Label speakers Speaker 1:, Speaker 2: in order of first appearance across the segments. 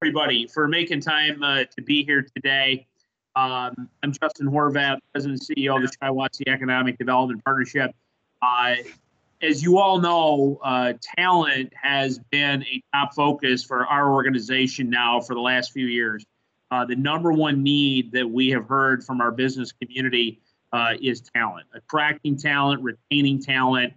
Speaker 1: everybody, for making time to be here today. I'm Justin Horvath, President and CEO of the Shiawassee Economic Development Partnership. As you all know, talent has been a top focus for our organization now for the last few years. The number one need that we have heard from our business community is talent, attracting talent, retaining talent,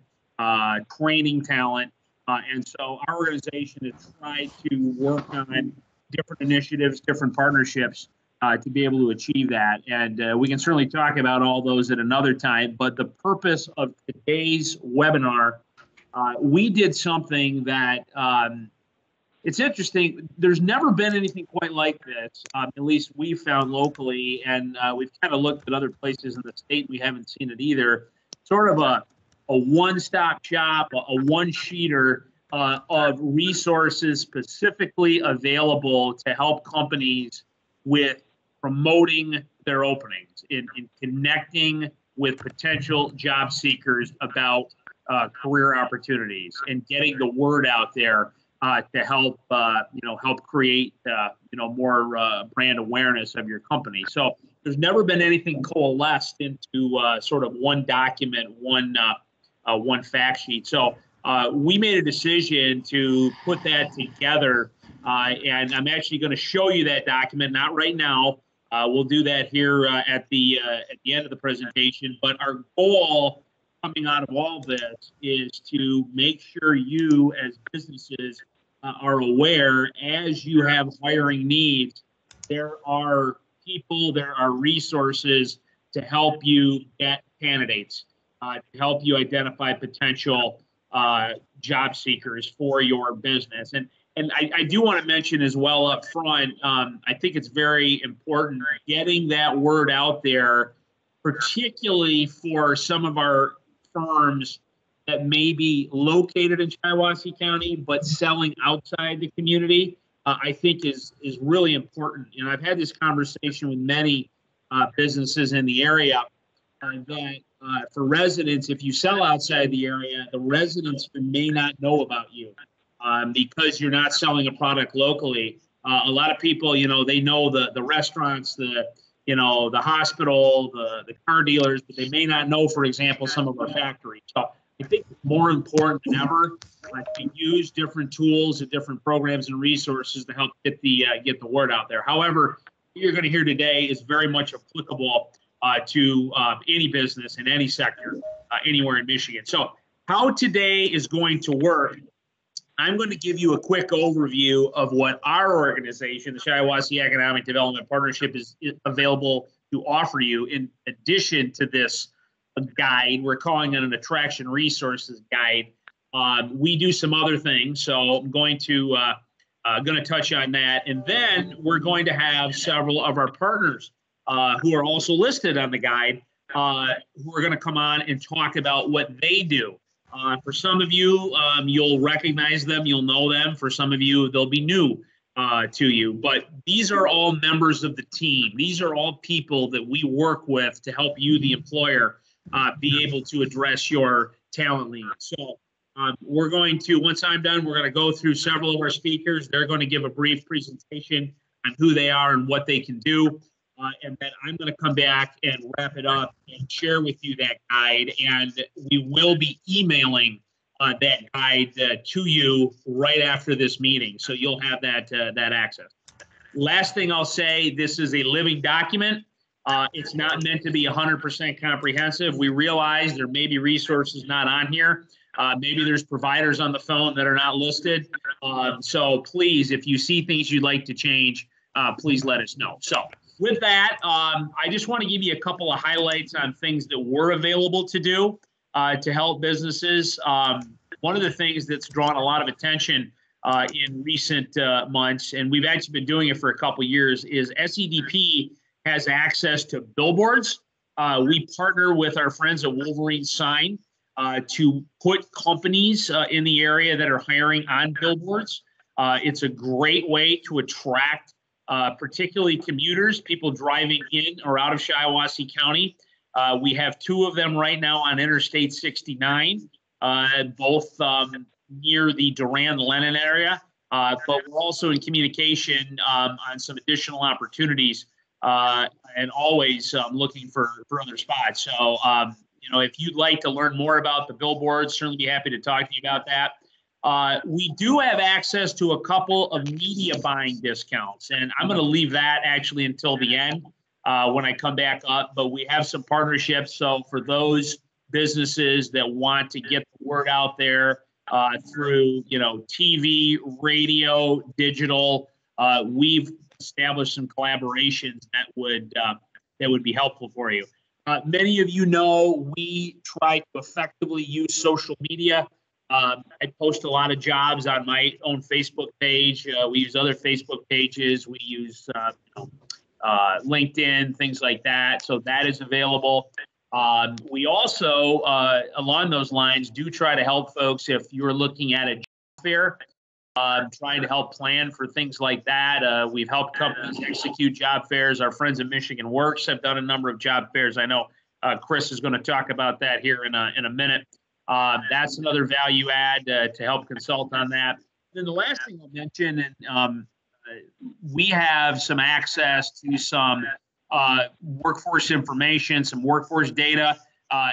Speaker 1: training talent. And so our organization has tried to work on different initiatives, different partnerships to be able to achieve that. And we can certainly talk about all those at another time. But the purpose of today's webinar, we did something that it's interesting. There's never been anything quite like this, at least we found locally. And we've kind of looked at other places in the state. We haven't seen it either. Sort of a one-stop shop, a one-sheeter of resources specifically available to help companies with promoting their openings, in connecting with potential job seekers about career opportunities and getting the word out there to help help create more brand awareness of your company. So there's never been anything coalesced into sort of one document, one fact sheet. So we made a decision to put that together, and I'm actually going to show you that document, not right now. We'll do that here at the end of the presentation. But our goal coming out of all this is to make sure you as businesses are aware, as you have hiring needs, there are people, there are resources to help you get candidates, to help you identify potential job seekers for your business. And I do want to mention as well up front, I think it's very important getting that word out there, particularly for some of our firms that may be located in Shiawassee County but selling outside the community. I think is really important. And I've had this conversation with many businesses in the area that for residents, if you sell outside the area, the residents may not know about you because you're not selling a product locally. A lot of people, they know the restaurants, the hospital, the car dealers, but they may not know, for example, some of our factories. So I think it's more important than ever to use different tools and different programs and resources to help get the word out there. However, what you're going to hear today is very much applicable to any business in any sector, anywhere in Michigan. So how today is going to work, I'm going to give you a quick overview of what our organization, the Shiawassee Economic Development Partnership, is available to offer you in addition to this guide. We're calling it an attraction resources guide. We do some other things, so I'm going to touch on that. And then we're going to have several of our partners who are also listed on the guide, who are going to come on and talk about what they do. For some of you, you'll recognize them, you'll know them. For some of you, they'll be new to you. But these are all members of the team. These are all people that we work with to help you, the employer, be able to address your talent needs. So we're going to, once I'm done, we're going to go through several of our speakers. They're going to give a brief presentation on who they are and what they can do. And then I'm going to come back and wrap it up and share with you that guide. And we will be emailing that guide to you right after this meeting. So you'll have that access. Last thing I'll say, this is a living document. It's not meant to be 100% comprehensive. We realize there may be resources not on here. Maybe there's providers on the phone that are not listed. So please, if you see things you'd like to change, please let us know. So with that, I just want to give you a couple of highlights on things that we're available to do to help businesses. One of the things that's drawn a lot of attention in recent months, and we've actually been doing it for a couple of years, is SEDP has access to billboards. We partner with our friends at Wolverine Sign to put companies in the area that are hiring on billboards. It's a great way to attract particularly commuters, people driving in or out of Shiawassee County. We have two of them right now on Interstate 69, both near the Durand-Lenin area. but we're also in communication on some additional opportunities, and always looking for other spots. So, if you'd like to learn more about the billboards, certainly be happy to talk to you about that. We do have access to a couple of media buying discounts, and I'm going to leave that actually until the end when I come back up. But we have some partnerships. So for those businesses that want to get the word out there through, TV, radio, digital, we've established some collaborations that would be helpful for you. Many of you know we try to effectively use social media. I post a lot of jobs on my own Facebook page. We use other Facebook pages. We use LinkedIn, things like that. So that is available. We also, along those lines, do try to help folks if you're looking at a job fair, trying to help plan for things like that. We've helped companies execute job fairs. Our friends at Michigan Works have done a number of job fairs. I know Chris is going to talk about that here in a minute. That's another value add to help consult on that. Then the last thing I'll mention, and we have some access to some workforce information, some workforce data.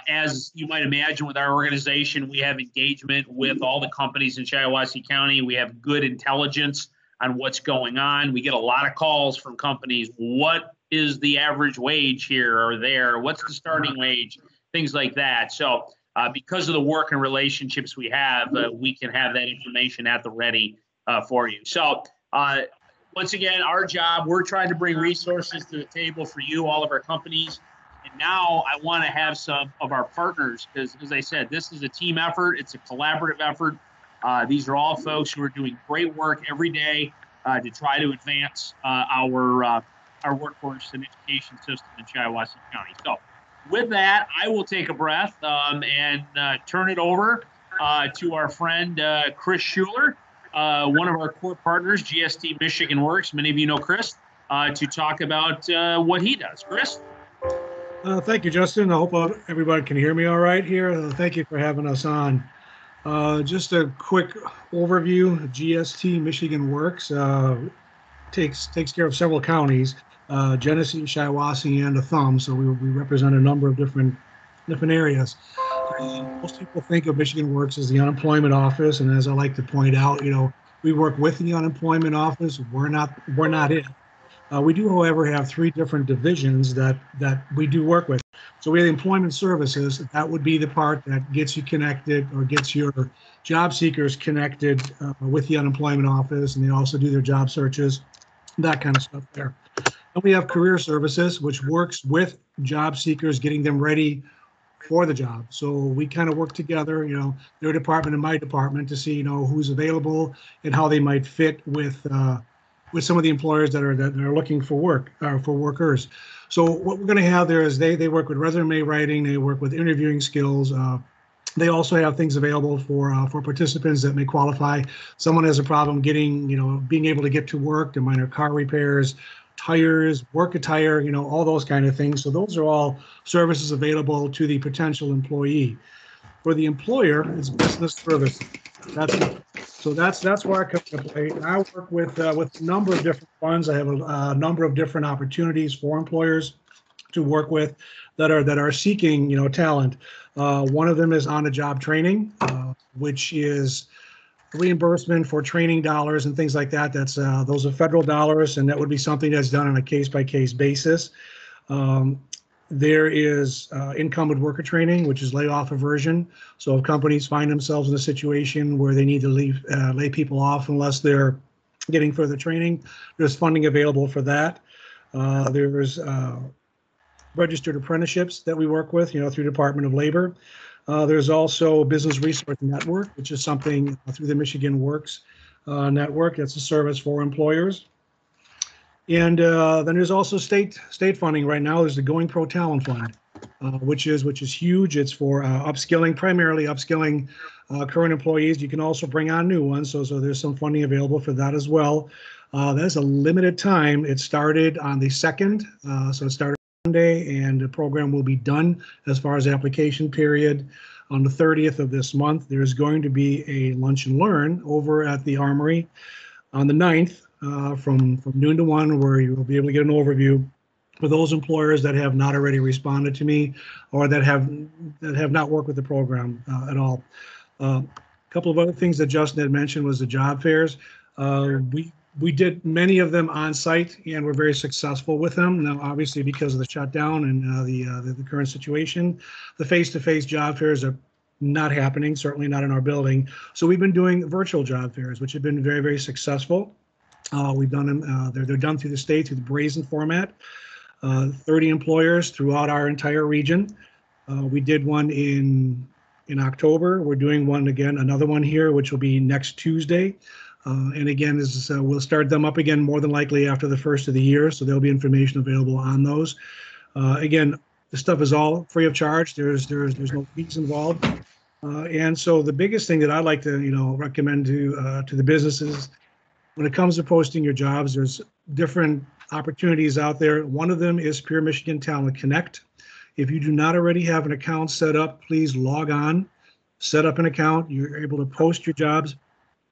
Speaker 1: As you might imagine with our organization, we have engagement with all the companies in Shiawassee County. We have good intelligence on what's going on. We get a lot of calls from companies. What is the average wage here or there? What's the starting wage? Things like that. So because of the work and relationships we have, we can have that information at the ready for you. So once again, our job, we're trying to bring resources to the table for you, all of our companies. And now I want to have some of our partners, because as I said, this is a team effort. It's a collaborative effort. These are all folks who are doing great work every day to try to advance our workforce and education system in Shiawassee County. So with that, I will take a breath and turn it over to our friend Chris Schuler, one of our core partners, GST Michigan Works. Many of you know Chris, to talk about what he does. Chris?
Speaker 2: Thank you, Justin. I hope everybody can hear me all right here. Thank you for having us on. Just a quick overview. GST Michigan Works takes care of several counties, Genesee, Shiawassee, and a thumb. So we represent a number of different areas. Most people think of Michigan Works as the unemployment office, and as I like to point out, we work with the unemployment office. We're not it. We do, however, have three different divisions that we do work with. So we have employment services. That would be the part that gets you connected or gets your job seekers connected with the unemployment office, and they also do their job searches, that kind of stuff there. And we have career services, which works with job seekers, getting them ready for the job. So we kind of work together, their department and my department, to see, who's available and how they might fit with some of the employers that are looking for work, for workers. So what we're going to have there is they work with resume writing, they work with interviewing skills. They also have things available for participants that may qualify. Someone has a problem getting, being able to get to work, the minor car repairs, tires, work attire, all those kind of things. So those are all services available to the potential employee. For the employer, it's business service. That's where I come to play. I work with a number of different funds. I have a number of different opportunities for employers to work with that are seeking talent. One of them is on-the-job training, which is reimbursement for training dollars and things like that. That's those are federal dollars, and that would be something that's done on a case-by-case basis. There is incumbent worker training, which is layoff aversion. So if companies find themselves in a situation where they need to lay people off unless they're getting further training, there's funding available for that. There's registered apprenticeships that we work with, through Department of Labor. There's also Business Resource Network, which is something through the Michigan Works network. That's a service for employers. And then there's also state funding right now. There's the Going Pro Talent Fund, which is huge. It's for primarily upskilling current employees. You can also bring on new ones. So there's some funding available for that as well. That's a limited time. It started on the 2nd. So it started Monday, and the program will be done as far as application period. On the 30th of this month, there's going to be a lunch and learn over at the Armory on the 9th from noon to 1, where you will be able to get an overview for those employers that have not already responded to me or that have not worked with the program at all. A couple of other things that Justin had mentioned was the job fairs. We did many of them on site and we're very successful with them. Now, obviously, because of the shutdown and the current situation, the face-to-face job fairs are not happening, certainly not in our building. So we've been doing virtual job fairs, which have been very, very successful. We've done them, they're done through the state, through the brazen format. 30 employers throughout our entire region. We did one in October. We're doing one again, another one here, which will be next Tuesday. And again, we'll start them up again more than likely after the first of the year. So there'll be information available on those. Again, the stuff is all free of charge. There's no fees involved. And so the biggest thing that I'd like to recommend to the businesses when it comes to posting your jobs, there's different opportunities out there. One of them is Pure Michigan Talent Connect. If you do not already have an account set up, please log on, set up an account. You're able to post your jobs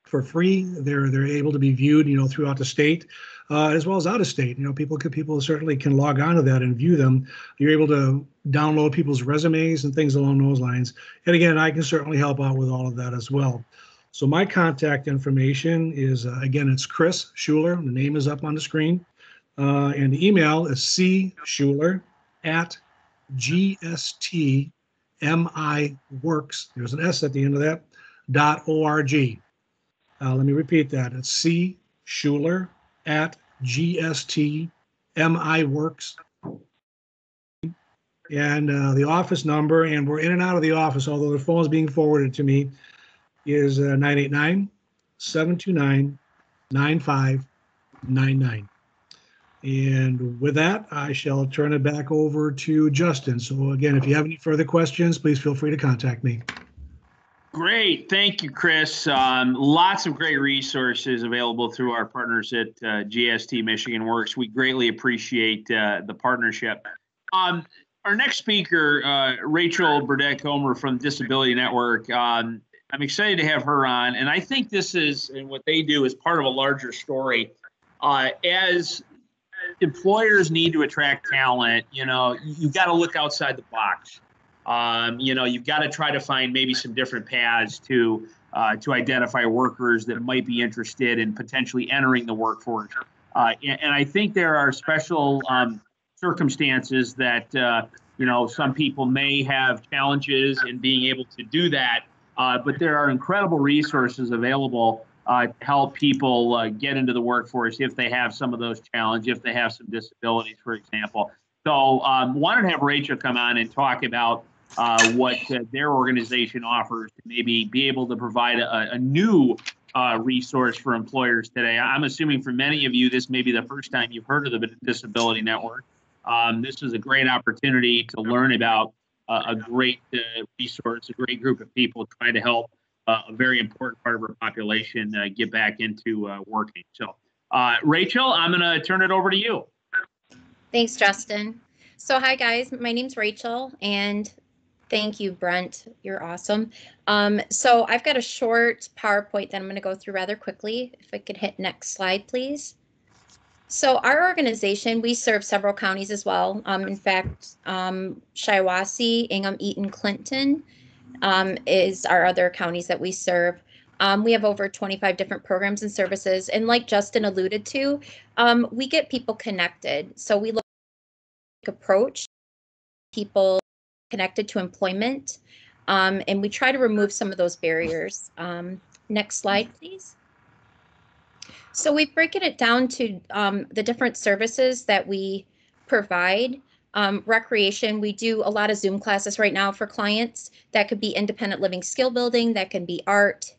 Speaker 2: for free. They're able to be viewed, throughout the state, as well as out of state. People certainly can log on to that and view them. You're able to download people's resumes and things along those lines. And again, I can certainly help out with all of that as well. So my contact information is, again, it's Chris Schuler. The name is up on the screen. And the email is cschuler@gstmiworks, there's an S at the end of that, .org. Let me repeat that. It's cschuler@gstmiworks. And the office number, and we're in and out of the office, although the phone is being forwarded to me, is 989-729-9599. And with that, I shall turn it back over to Justin. So again, if you have any further questions, please feel free to contact me.
Speaker 1: Great. Thank you, Chris. Lots of great resources available through our partners at GST Michigan Works. We greatly appreciate the partnership. Our next speaker, Rachel Burdett-Comer from Disability Network. I'm excited to have her on. And I think this is, and what they do is part of a larger story. As employers need to attract talent, you've got to look outside the box. You've got to try to find maybe some different paths to identify workers that might be interested in potentially entering the workforce. And I think there are special circumstances that, some people may have challenges in being able to do that. But there are incredible resources available to help people get into the workforce if they have some of those challenges, if they have some disabilities, for example. So wanted to have Rachel come on and talk about what their organization offers to maybe be able to provide a new resource for employers today. I'm assuming for many of you, this may be the first time you've heard of the Disability Network. This is a great opportunity to learn about a great resource, a great group of people trying to help a very important part of our population get back into working. So, Rachel, I'm going to turn it over to you.
Speaker 3: Thanks, Justin. So, hi, guys. My name's Rachel, and thank you, Brent. You're awesome. So I've got a short PowerPoint that I'm going to go through rather quickly. If I could hit next slide, please. So our organization, we serve several counties as well. In fact, Shiawassee, Ingham, Eaton, Clinton is our other counties that we serve. We have over 25 different programs and services. And like Justin alluded to, we get people connected. So we look at approach people connected to employment, and we try to remove some of those barriers. Next slide, please. So we've broken it down to the different services that we provide. Recreation, we do a lot of Zoom classes right now for clients. That could be independent living skill building, that can be art.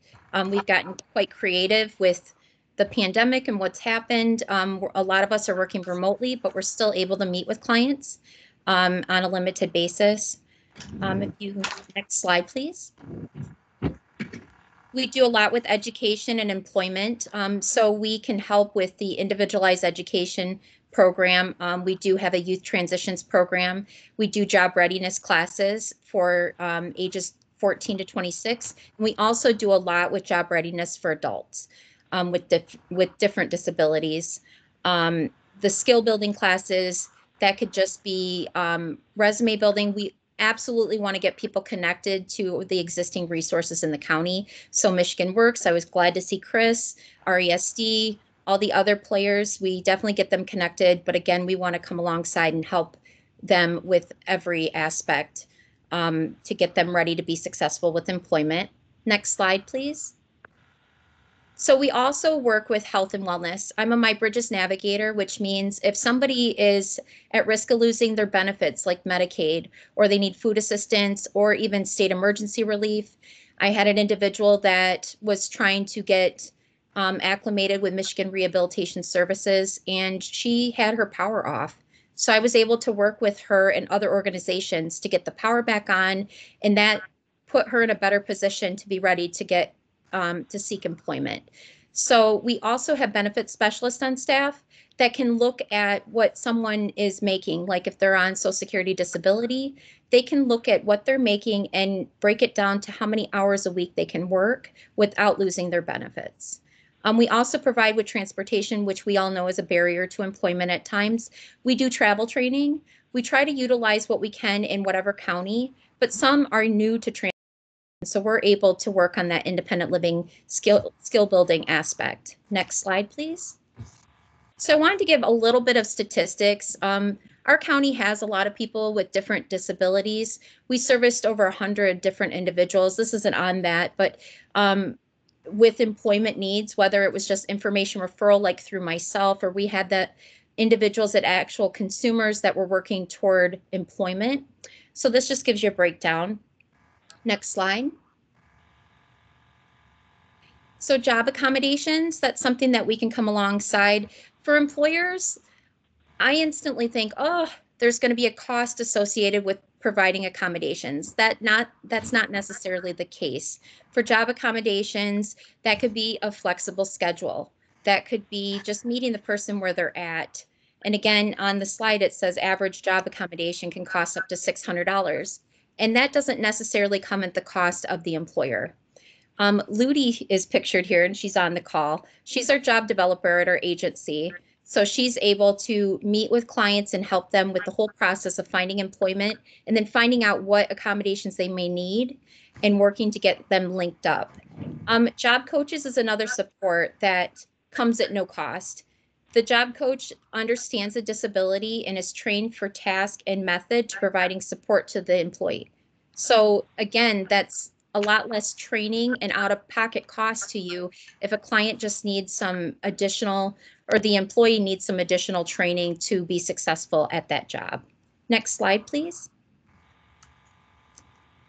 Speaker 3: We've gotten quite creative with the pandemic and what's happened. A lot of us are working remotely, but we're still able to meet with clients on a limited basis. If you, next slide, please. We do a lot with education and employment, so we can help with the individualized education program. We do have a youth transitions program. We do job readiness classes for ages 14 to 26. And we also do a lot with job readiness for adults with different disabilities. The skill building classes, that could just be resume building. We absolutely want to get people connected to the existing resources in the county. So Michigan Works, I was glad to see Chris, RESD, all the other players. We definitely get them connected. But again, we want to come alongside and help them with every aspect to get them ready to be successful with employment. Next slide, please. So we also work with health and wellness. I'm a My Bridges navigator, which means if somebody is at risk of losing their benefits like Medicaid, or they need food assistance or even state emergency relief. I had an individual that was trying to get acclimated with Michigan Rehabilitation Services, and she had her power off. So I was able to work with her and other organizations to get the power back on, and that put her in a better position to be ready to get to seek employment. So we also have benefit specialists on staff that can look at what someone is making. Like if they're on Social Security disability, they can look at what they're making and break it down to how many hours a week they can work without losing their benefits. We also provide with transportation, which we all know is a barrier to employment at times. We do travel training. We try to utilize what we can in whatever county, but some are new to transportation. So we're able to work on that independent living skill building aspect. Next slide, please. So I wanted to give a little bit of statistics. Our county has a lot of people with different disabilities. We serviced over 100 different individuals. This isn't on that, but with employment needs, whether it was just information referral like through myself, or we had the individuals that actual consumers that were working toward employment. So this just gives you a breakdown. Next slide. So job accommodations, that's something that we can come alongside. For employers, I instantly think, oh, there's going to be a cost associated with providing accommodations. That's not necessarily the case. For job accommodations, that could be a flexible schedule. That could be just meeting the person where they're at. And again, on the slide, it says average job accommodation can cost up to $600. And that doesn't necessarily come at the cost of the employer. Ludi is pictured here, and she's on the call. She's our job developer at our agency. So she's able to meet with clients and help them with the whole process of finding employment and then finding out what accommodations they may need and working to get them linked up. Job coaches is another support that comes at no cost. The job coach understands the disability and is trained for task and method to providing support to the employee. So again, that's a lot less training and out-of-pocket cost to you if a client just needs some additional, or the employee needs some additional training to be successful at that job. Next slide, please.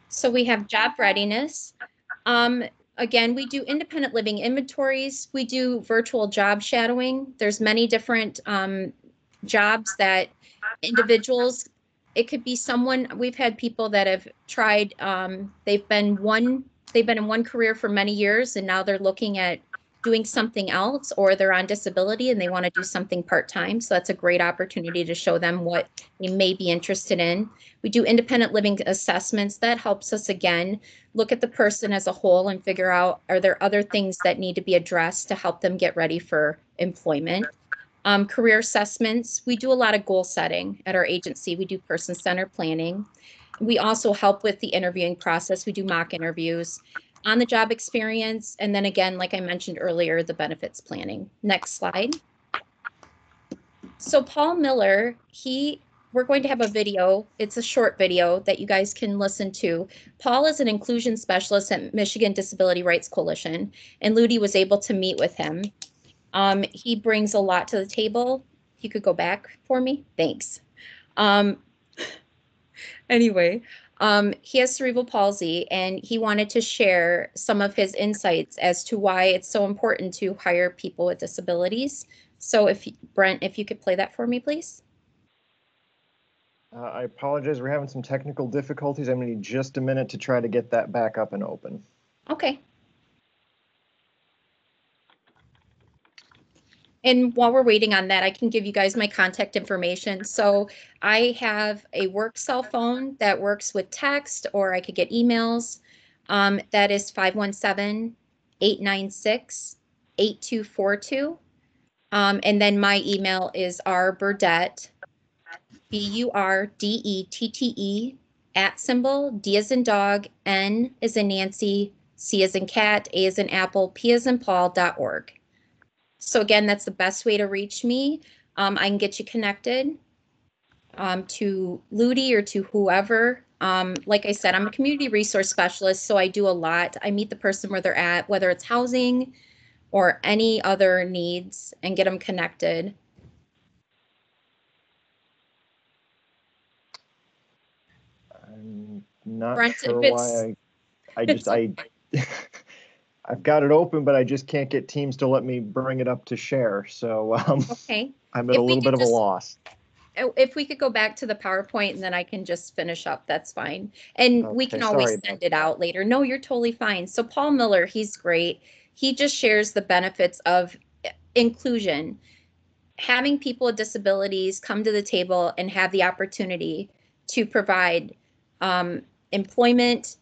Speaker 3: So we have job readiness. Again, we do independent living inventories. We do virtual job shadowing. There's many different jobs that individuals, it could be someone, we've had people that have tried, they've been in one career for many years and now they're looking at doing something else, or they're on disability and they want to do something part-time. So that's a great opportunity to show them what they may be interested in. We do independent living assessments. That helps us, again, look at the person as a whole and figure out, are there other things that need to be addressed to help them get ready for employment. Career assessments. We do a lot of goal setting at our agency. We do person-centered planning. We also help with the interviewing process. We do mock interviews, on the job experience, and then again, like I mentioned earlier, the benefits planning. Next slide. So Paul Miller, we're going to have a video. It's a short video that you guys can listen to. Paul is an inclusion specialist at Michigan Disability Rights Coalition, and Ludi was able to meet with him. He brings a lot to the table. You could go back for me. Thanks. Anyway, he has cerebral palsy, and he wanted to share some of his insights as to why it's so important to hire people with disabilities. So Brent, if you could play that for me, please.
Speaker 4: I apologize. We're having some technical difficulties. I'm going to need just a minute to try to get that back up and open.
Speaker 3: Okay. And while we're waiting on that, I can give you guys my contact information. So I have a work cell phone that works with text, or I could get emails. That is 517-896-8242. And then my email is rburdette, BURDETTE, @ D as in dog, N as in Nancy, C as in cat, A as in apple, P as in Paul.org. So again, that's the best way to reach me. I can get you connected to Ludi or to whoever. Like I said, I'm a community resource specialist, so I do a lot. I meet the person where they're at, whether it's housing or any other needs, and get them connected.
Speaker 4: I'm not
Speaker 3: Brent,
Speaker 4: sure
Speaker 3: if
Speaker 4: why
Speaker 3: it's-
Speaker 4: I've got it open, but I just can't get Teams to let me bring it up to share. So
Speaker 3: Okay.
Speaker 4: I'm at
Speaker 3: If
Speaker 4: a
Speaker 3: we
Speaker 4: little
Speaker 3: could
Speaker 4: bit of a
Speaker 3: just-
Speaker 4: loss.
Speaker 3: If we could go back to the PowerPoint and then I can just finish up, that's fine. And we
Speaker 4: Okay,
Speaker 3: can always
Speaker 4: sorry
Speaker 3: send
Speaker 4: about
Speaker 3: it out later. No, you're totally fine. So Paul Miller, he's great. He just shares the benefits of inclusion, having people with disabilities come to the table and have the opportunity to provide employment,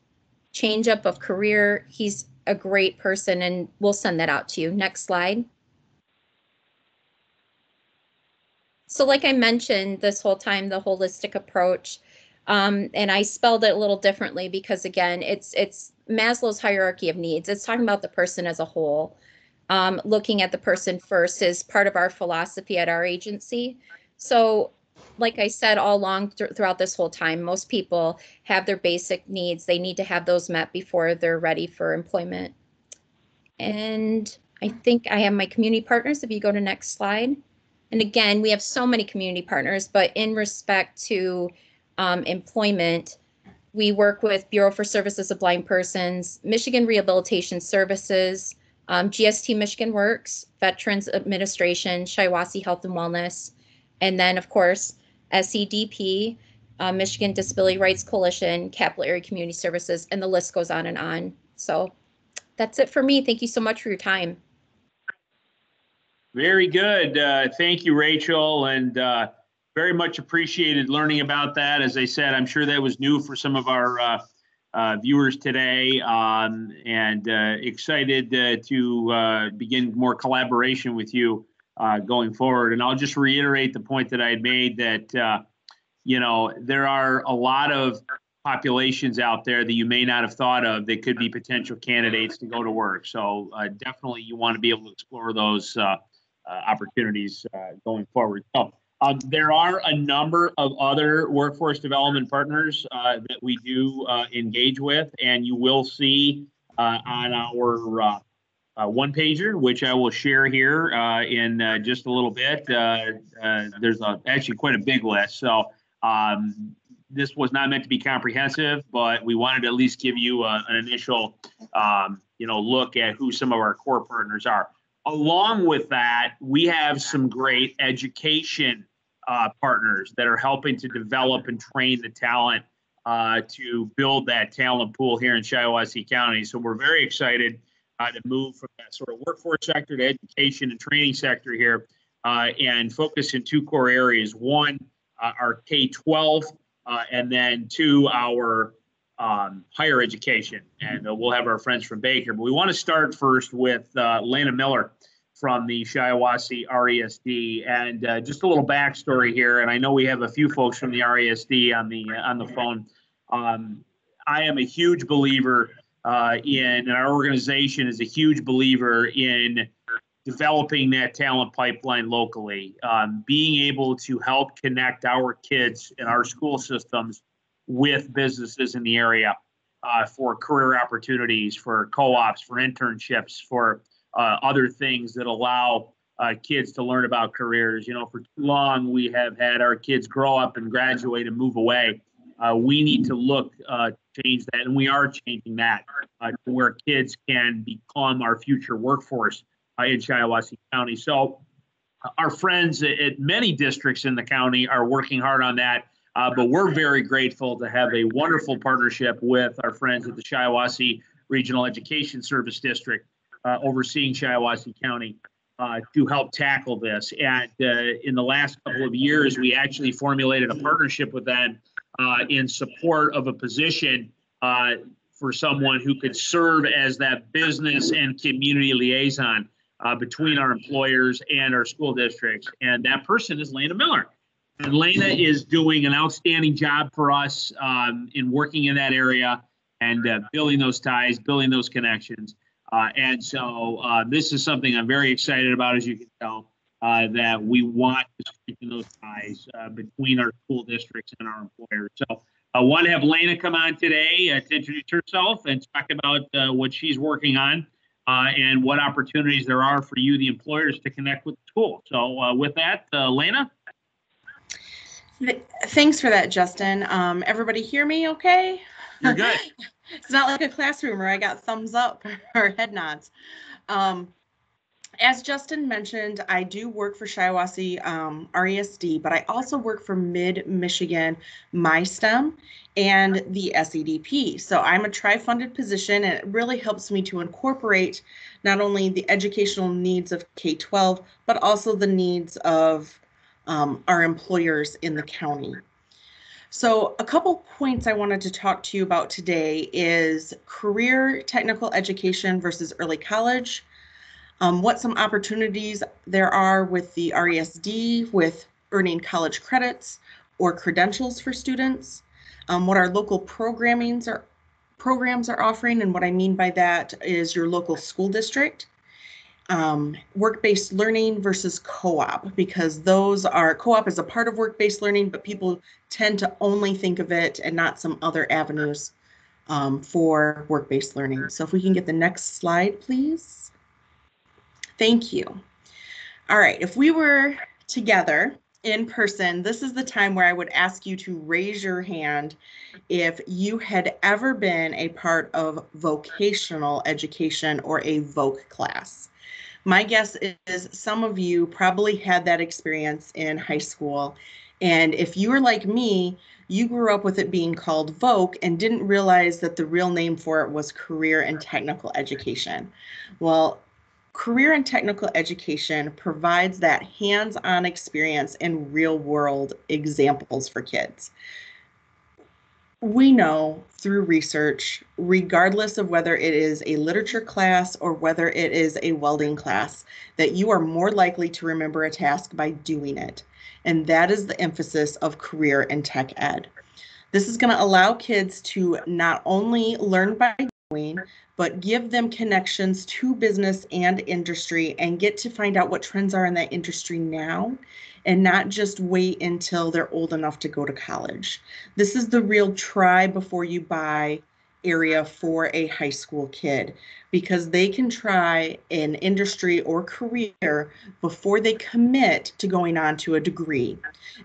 Speaker 3: change up of career. He's a great person, and we'll send that out to you. Next slide. So like I mentioned this whole time, the holistic approach, and I spelled it a little differently because again, it's Maslow's hierarchy of needs. It's talking about the person as a whole. Looking at the person first is part of our philosophy at our agency. So like I said all along throughout this whole time, most people have their basic needs. They need to have those met before they're ready for employment. And I think I have my community partners. If you go to next slide. And again, we have so many community partners, but in respect to employment, we work with Bureau for Services of Blind Persons, Michigan Rehabilitation Services, GST Michigan Works, Veterans Administration, Shiawassee Health and Wellness, and then, of course, SEDP, Michigan Disability Rights Coalition, Capital Area Community Services, and the list goes on and on. So that's it for me. Thank you so much for your time.
Speaker 1: Very good. Thank you, Rachel, and very much appreciated learning about that. As I said, I'm sure that was new for some of our viewers today, and excited to begin more collaboration with you going forward. And I'll just reiterate the point that I had made that, you know, there are a lot of populations out there that you may not have thought of that could be potential candidates to go to work. So definitely you want to be able to explore those opportunities going forward. So there are a number of other workforce development partners that we do engage with, and you will see on our one pager, which I will share here in just a little bit. There's actually quite a big list. So this was not meant to be comprehensive, but we wanted to at least give you an initial look at who some of our core partners are. Along with that, we have some great education partners that are helping to develop and train the talent to build that talent pool here in Shiawassee County. So we're very excited to move from that sort of workforce sector to education and training sector here and focus in two core areas. One, our K-12, and then two, our higher education, and we'll have our friends from Baker. But we want to start first with Lana Miller from the Shiawassee RESD, and just a little backstory here. And I know we have a few folks from the RESD on the phone. I am a huge believer and our organization is a huge believer in developing that talent pipeline locally, being able to help connect our kids and our school systems with businesses in the area for career opportunities, for co-ops, for internships, for other things that allow kids to learn about careers. You know, for too long, we have had our kids grow up and graduate and move away. We need to look change that, and we are changing that where kids can become our future workforce in Shiawassee County. So our friends at many districts in the county are working hard on that. But we're very grateful to have a wonderful partnership with our friends at the Shiawassee Regional Education Service District overseeing Shiawassee County to help tackle this. And in the last couple of years, we actually formulated a partnership with them in support of a position for someone who could serve as that business and community liaison between our employers and our school districts. And that person is Lena Miller. And Lena is doing an outstanding job for us in working in that area and building those ties, building those connections. And so this is something I'm very excited about, as you can tell, that we want to strengthen those ties between our school districts and our employers. So I want to have Lena come on today to introduce herself and talk about what she's working on and what opportunities there are for you, the employers, to connect with the school. So with that, Lena?
Speaker 5: Thanks for that, Justin. Everybody hear me okay?
Speaker 1: You're good.
Speaker 5: It's not like a classroom where I got thumbs up or head nods. As Justin mentioned, I do work for Shiawassee RESD, but I also work for Mid-Michigan MySTEM and the SEDP. So I'm a tri-funded position, and it really helps me to incorporate not only the educational needs of K-12, but also the needs of our employers in the county. So a couple points I wanted to talk to you about today is career technical education versus early college, what some opportunities there are with the RESD with earning college credits or credentials for students, what our local programs are offering, and what I mean by that is your local school district. Work-based learning versus co-op, because co-op is a part of work-based learning, but people tend to only think of it and not some other avenues for work-based learning. So if we can get the next slide, please. Thank you. All right, if we were together in person, this is the time where I would ask you to raise your hand if you had ever been a part of vocational education or a voc class. My guess is some of you probably had that experience in high school. And if you were like me, you grew up with it being called voc and didn't realize that the real name for it was career and technical education. Well, career and technical education provides that hands-on experience and real-world examples for kids. We know through research, regardless of whether it is a literature class or whether it is a welding class, that you are more likely to remember a task by doing it. And that is the emphasis of career and tech ed. This is going to allow kids to not only learn by doing, but give them connections to business and industry and get to find out what trends are in that industry now, and not just wait until they're old enough to go to college. This is the real try before you buy area for a high school kid, because they can try an industry or career before they commit to going on to a degree.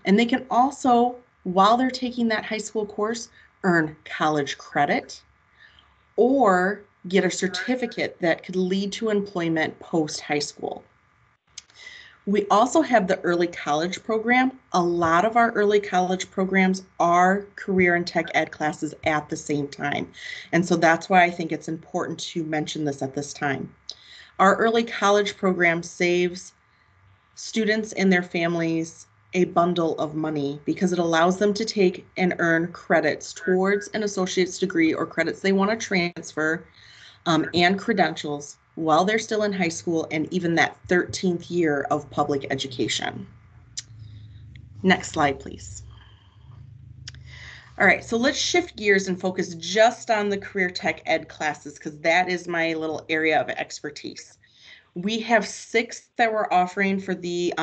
Speaker 5: And they can also, while they're taking that high school course, earn college credit or get a certificate that could lead to employment post high school. We also have the early college program. A lot of our early college programs are career and tech ed classes at the same time. And so that's why I think it's important to mention this at this time. Our early college program saves students and their families a bundle of money because it allows them to take and earn credits towards an associate's degree or credits they want to transfer and credentials while they're still in high school and even that 13th year of public education. Next slide, please. All right, so let's shift gears and focus just on the career tech ed classes because that is my little area of expertise. We have 6 that we're offering for the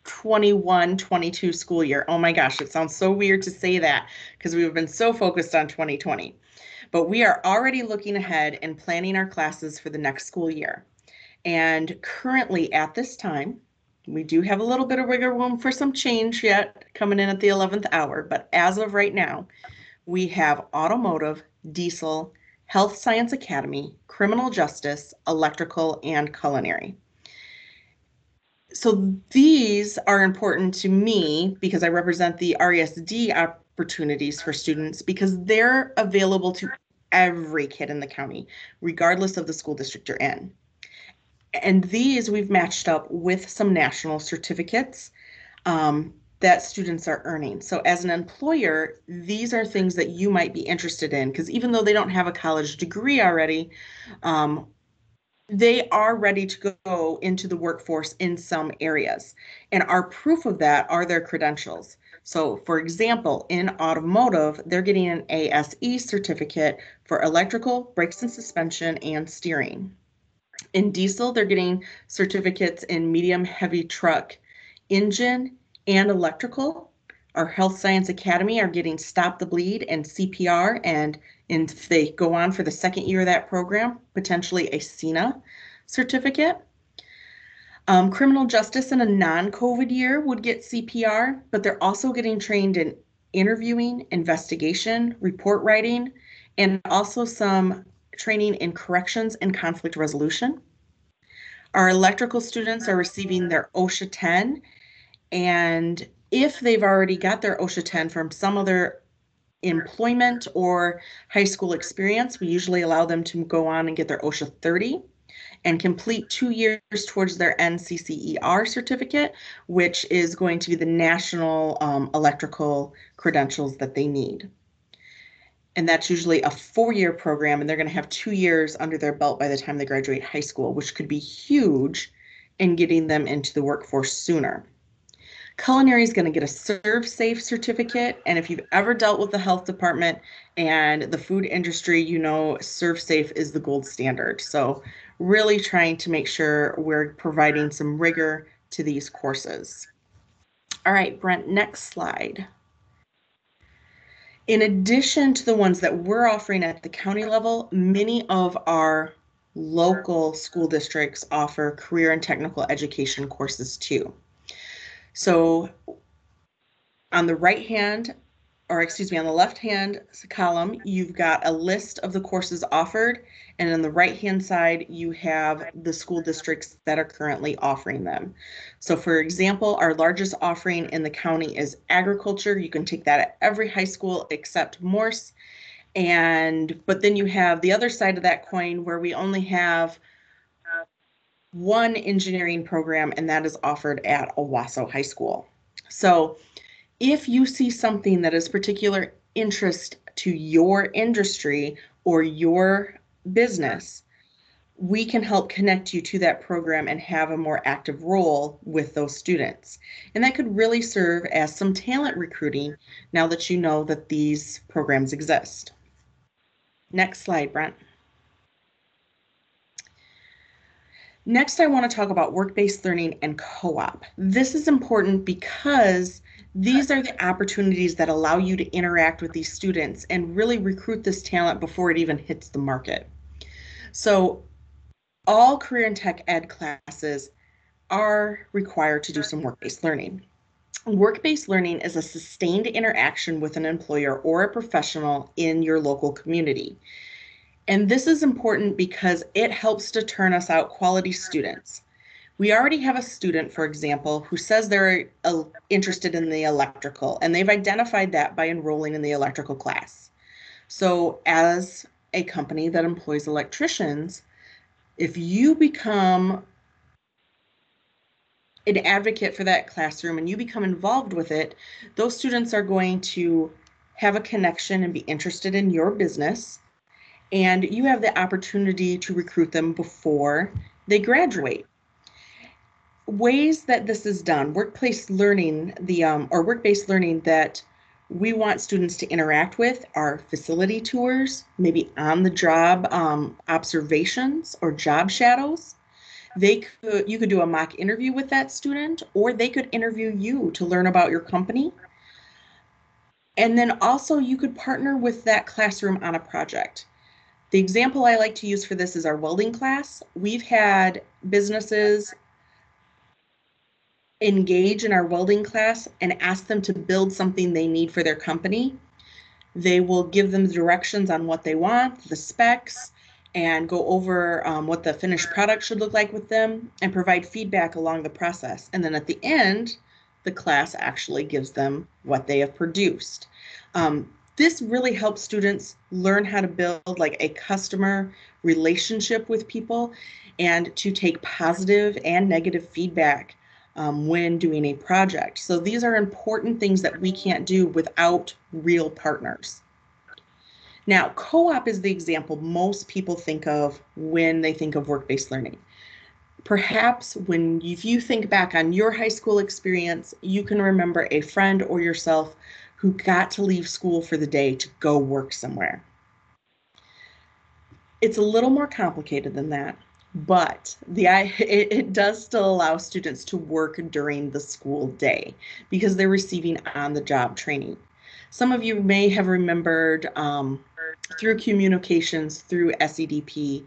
Speaker 5: 21-22 school year. Oh my gosh, it sounds so weird to say that because we've been so focused on 2020. But we are already looking ahead and planning our classes for the next school year. And currently at this time, we do have a little bit of wiggle room for some change yet coming in at the 11th hour. But as of right now, we have automotive, diesel, health science academy, criminal justice, electrical, and culinary. So these are important to me because I represent the RESD opportunities for students because they're available to every kid in the county, regardless of the school district you're in. And these we've matched up with some national certificates that students are earning. So as an employer, these are things that you might be interested in, because even though they don't have a college degree already, they are ready to go into the workforce in some areas. And our proof of that are their credentials. So for example, in automotive, they're getting an ASE certificate for electrical, brakes and suspension, and steering. In diesel, they're getting certificates in medium heavy truck engine and electrical. Our Health Science Academy are getting Stop the Bleed and CPR, and if they go on for the second year of that program, potentially a CINA certificate. Criminal justice in a non-COVID year would get CPR, but they're also getting trained in interviewing, investigation, report writing, and also some training in corrections and conflict resolution. Our electrical students are receiving their OSHA 10, and if they've already got their OSHA 10 from some other employment or high school experience, we usually allow them to go on and get their OSHA 30 and complete 2 years towards their NCCER certificate, which is going to be the national electrical credentials that they need. And that's usually a 4-year program, and they're going to have 2 years under their belt by the time they graduate high school, which could be huge in getting them into the workforce sooner. Culinary is going to get a Serve Safe certificate, and if you've ever dealt with the health department and the food industry, you know Serve Safe is the gold standard. So really trying to make sure we're providing some rigor to these courses. All right, Brent, next slide. In addition to the ones that we're offering at the county level, many of our local school districts offer career and technical education courses too. So on the right hand, or excuse me, on the left hand column, you've got a list of the courses offered, and on the right hand side, you have the school districts that are currently offering them. So for example, our largest offering in the county is agriculture. You can take that at every high school except Morse. But then you have the other side of that coin where we only have one engineering program, and that is offered at Owasso High School. So if you see something that is particular interest to your industry or your business, we can help connect you to that program and have a more active role with those students. And that could really serve as some talent recruiting now that you know that these programs exist. Next slide, Brent. Next, I want to talk about work-based learning and co-op. This is important because these are the opportunities that allow you to interact with these students and really recruit this talent before it even hits the market. So all career and tech ed classes are required to do some work-based learning. Work-based learning is a sustained interaction with an employer or a professional in your local community. And this is important because it helps to turn us out quality students. We already have a student, for example, who says they're interested in the electrical, and they've identified that by enrolling in the electrical class. So as a company that employs electricians, if you become an advocate for that classroom and you become involved with it, those students are going to have a connection and be interested in your business, and you have the opportunity to recruit them before they graduate. Ways that this is done, workplace learning, or work-based learning that we want students to interact with are facility tours, maybe on-the-job observations or job shadows. You could do a mock interview with that student, or they could interview you to learn about your company. And then also you could partner with that classroom on a project. The example I like to use for this is our welding class. We've had businesses engage in our welding class and ask them to build something they need for their company. They will give them directions on what they want, the specs, and go over what the finished product should look like with them and provide feedback along the process. And then at the end, the class actually gives them what they have produced. This really helps students learn how to build like a customer relationship with people and to take positive and negative feedback when doing a project. So these are important things that we can't do without real partners. Now, co-op is the example most people think of when they think of work-based learning. Perhaps if you think back on your high school experience, you can remember a friend or yourself who got to leave school for the day to go work somewhere. It's a little more complicated than that, but it does still allow students to work during the school day because they're receiving on-the-job training. Some of you may have remembered through communications through SEDP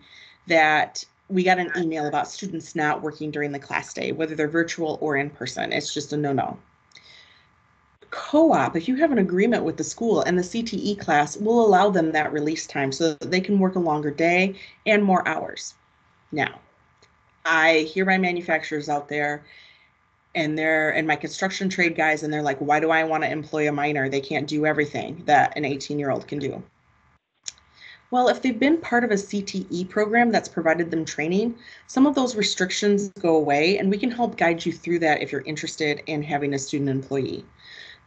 Speaker 5: that we got an email about students not working during the class day, whether they're virtual or in person. It's just a no-no. Co-op, if you have an agreement with the school and the CTE class, will allow them that release time so that they can work a longer day and more hours. Now, I hear my manufacturers out there and my construction trade guys, and they're like, why do I want to employ a minor? They can't do everything that an 18-year-old can do. Well, if they've been part of a CTE program that's provided them training, some of those restrictions go away, and we can help guide you through that if you're interested in having a student employee.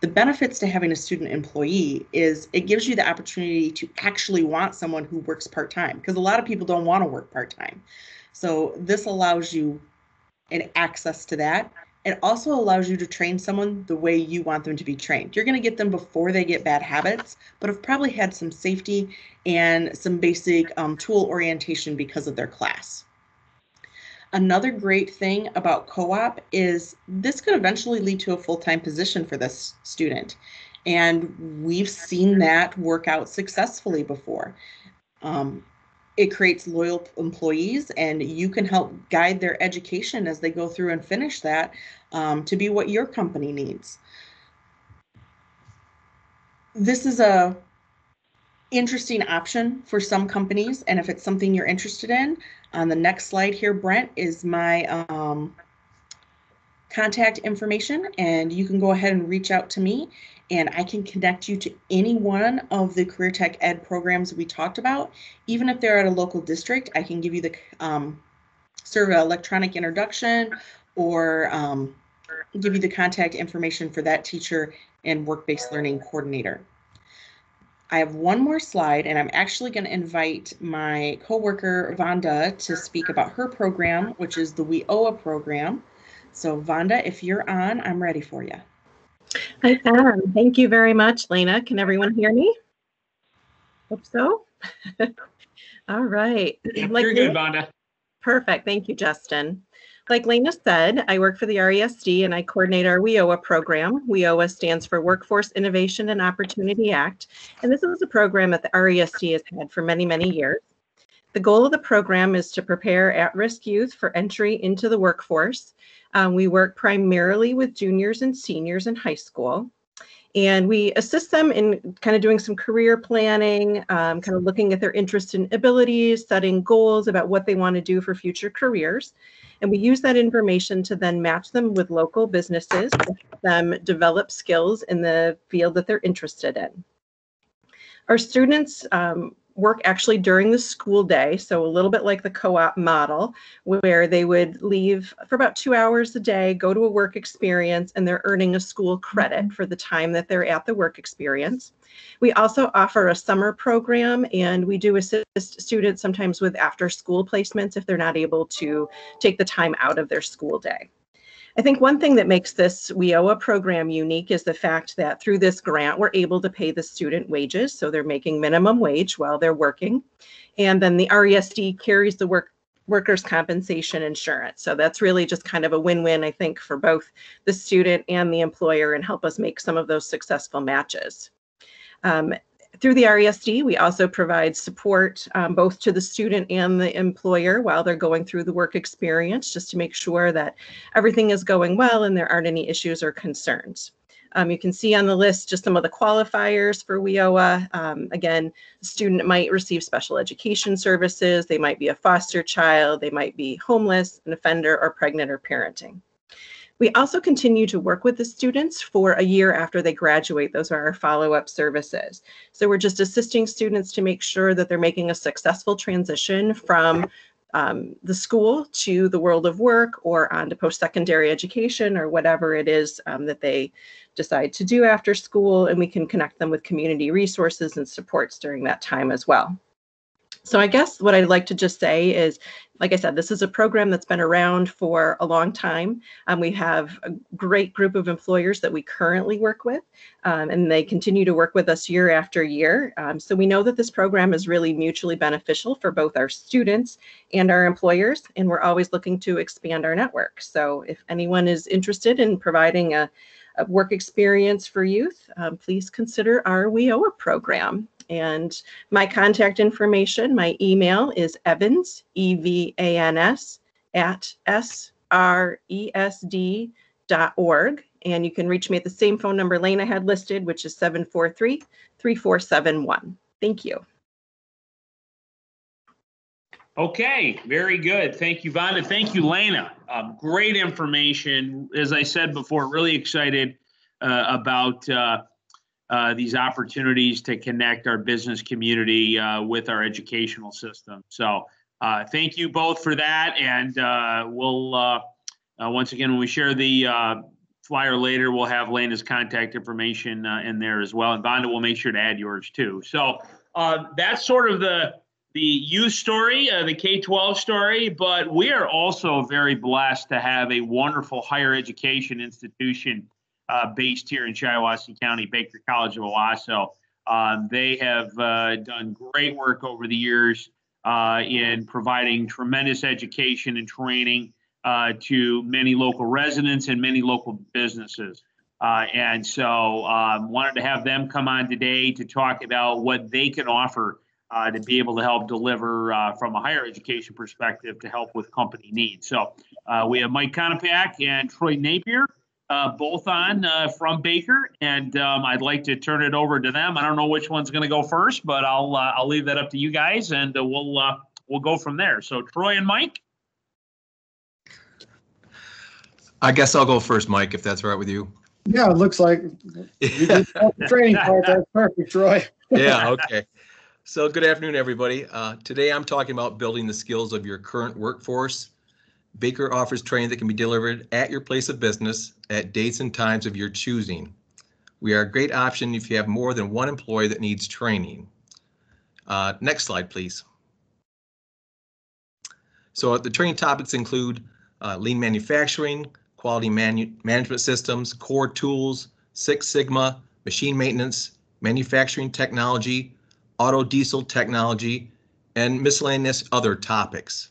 Speaker 5: The benefits to having a student employee is it gives you the opportunity to actually want someone who works part-time, because a lot of people don't want to work part-time. So this allows you an access to that. It also allows you to train someone the way you want them to be trained. You're going to get them before they get bad habits, but have probably had some safety and some basic tool orientation because of their class. Another great thing about co-op is this could eventually lead to a full-time position for this student. And we've seen that work out successfully before. It creates loyal employees, and you can help guide their education as they go through and finish that to be what your company needs. This is a interesting option for some companies, and if it's something you're interested in, on the next slide here, Brent, is my contact information, and you can go ahead and reach out to me, and I can connect you to any one of the Career Tech Ed programs we talked about. Even if they're at a local district, I can give you the sort of electronic introduction or give you the contact information for that teacher and work-based learning coordinator. I have one more slide, and I'm actually going to invite my coworker Vonda to speak about her program, which is the WIOA program. So Vonda, if you're on, I'm ready for you.
Speaker 6: I am. Thank you very much, Lena. Can everyone hear me? Hope so. All right.
Speaker 1: You're good, Vonda.
Speaker 6: Perfect. Thank you, Justin. Like Lena said, I work for the RESD and I coordinate our WIOA program. WIOA stands for Workforce Innovation and Opportunity Act. And this is a program that the RESD has had for many, many years. The goal of the program is to prepare at-risk youth for entry into the workforce. We work primarily with juniors and seniors in high school. And we assist them in kind of doing some career planning, kind of looking at their interests and abilities, setting goals about what they want to do for future careers. And we use that information to then match them with local businesses to help them develop skills in the field that they're interested in. Our students work actually during the school day, so a little bit like the co-op model, where they would leave for about 2 hours a day, go to a work experience, and they're earning a school credit for the time that they're at the work experience. We also offer a summer program, and we do assist students sometimes with after-school placements if they're not able to take the time out of their school day. I think one thing that makes this WIOA program unique is the fact that through this grant, we're able to pay the student wages. So they're making minimum wage while they're working. And then the RESD carries the workers' compensation insurance. So that's really just kind of a win-win, I think, for both the student and the employer, and help us make some of those successful matches. Through the RESD, we also provide support both to the student and the employer while they're going through the work experience, just to make sure that everything is going well and there aren't any issues or concerns. You can see on the list just some of the qualifiers for WIOA. Again, the student might receive special education services, they might be a foster child, they might be homeless, an offender, or pregnant or parenting. We also continue to work with the students for a year after they graduate. Those are our follow-up services. So we're just assisting students to make sure that they're making a successful transition from the school to the world of work or on to post-secondary education or whatever it is that they decide to do after school, and we can connect them with community resources and supports during that time as well. So I guess what I'd like to just say is, like I said, this is a program that's been around for a long time. We have a great group of employers that we currently work with, and they continue to work with us year after year. So we know that this program is really mutually beneficial for both our students and our employers, and we're always looking to expand our network. So if anyone is interested in providing a work experience for youth, please consider our WIOA program. And my contact information, my email is evans, EVANS, @sresd.org. And you can reach me at the same phone number Lena had listed, which is 743-3471. Thank you.
Speaker 1: Okay, very good. Thank you, Vonda. Thank you, Lena. Great information. As I said before, really excited about these opportunities to connect our business community with our educational system. So thank you both for that. And we'll, once again, when we share the flyer later, we'll have Lena's contact information in there as well. And Vonda will make sure to add yours too. So that's sort of the youth story, the K-12 story, but we are also very blessed to have a wonderful higher education institution based here in Shiawassee County, Baker College of Owasso. They have done great work over the years in providing tremendous education and training to many local residents and many local businesses. And so wanted to have them come on today to talk about what they can offer to be able to help deliver from a higher education perspective to help with company needs. So we have Mike Konopak and Troy Napier both on from Baker, and I'd like to turn it over to them. I don't know which one's going to go first, but I'll leave that up to you guys, and we'll go from there. So Troy and Mike.
Speaker 7: I guess I'll go first, Mike, if that's all right with you.
Speaker 8: Yeah, it looks like you did the training part. That's perfect, Troy.
Speaker 7: Yeah, okay. So good afternoon, everybody. Today I'm talking about building the skills of your current workforce. Baker offers training that can be delivered at your place of business at dates and times of your choosing. We are a great option if you have more than one employee that needs training. Next slide, please. So the training topics include lean manufacturing, quality management systems, core tools, Six Sigma, machine maintenance, manufacturing technology, auto diesel technology, and miscellaneous other topics.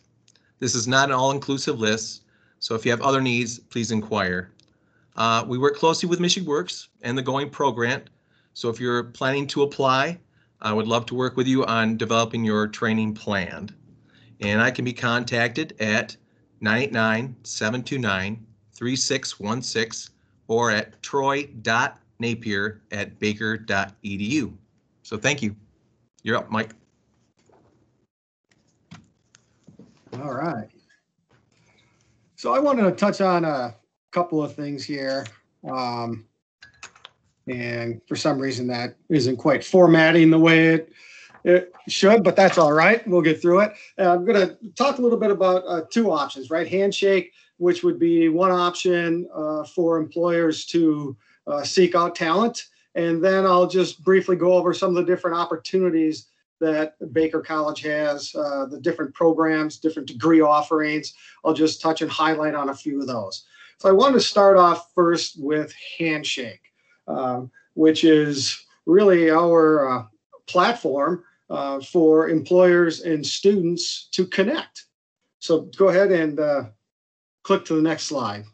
Speaker 7: This is not an all-inclusive list, so if you have other needs, please inquire. We work closely with Michigan Works and the Going Program, so if you're planning to apply, I would love to work with you on developing your training plan. And I can be contacted at 989-729-3616 or at troy.napier@baker.edu. So thank you. You're up, Mike.
Speaker 8: All right. So I wanted to touch on a couple of things here. And for some reason that isn't quite formatting the way it should, but that's all right. We'll get through it. I'm going to talk a little bit about two options, right? Handshake, which would be one option for employers to seek out talent. And then I'll just briefly go over some of the different opportunities that Baker College has, the different programs, different degree offerings. I'll just touch and highlight on a few of those. So I wanted to start off first with Handshake, which is really our platform for employers and students to connect. So go ahead and click to the next slide.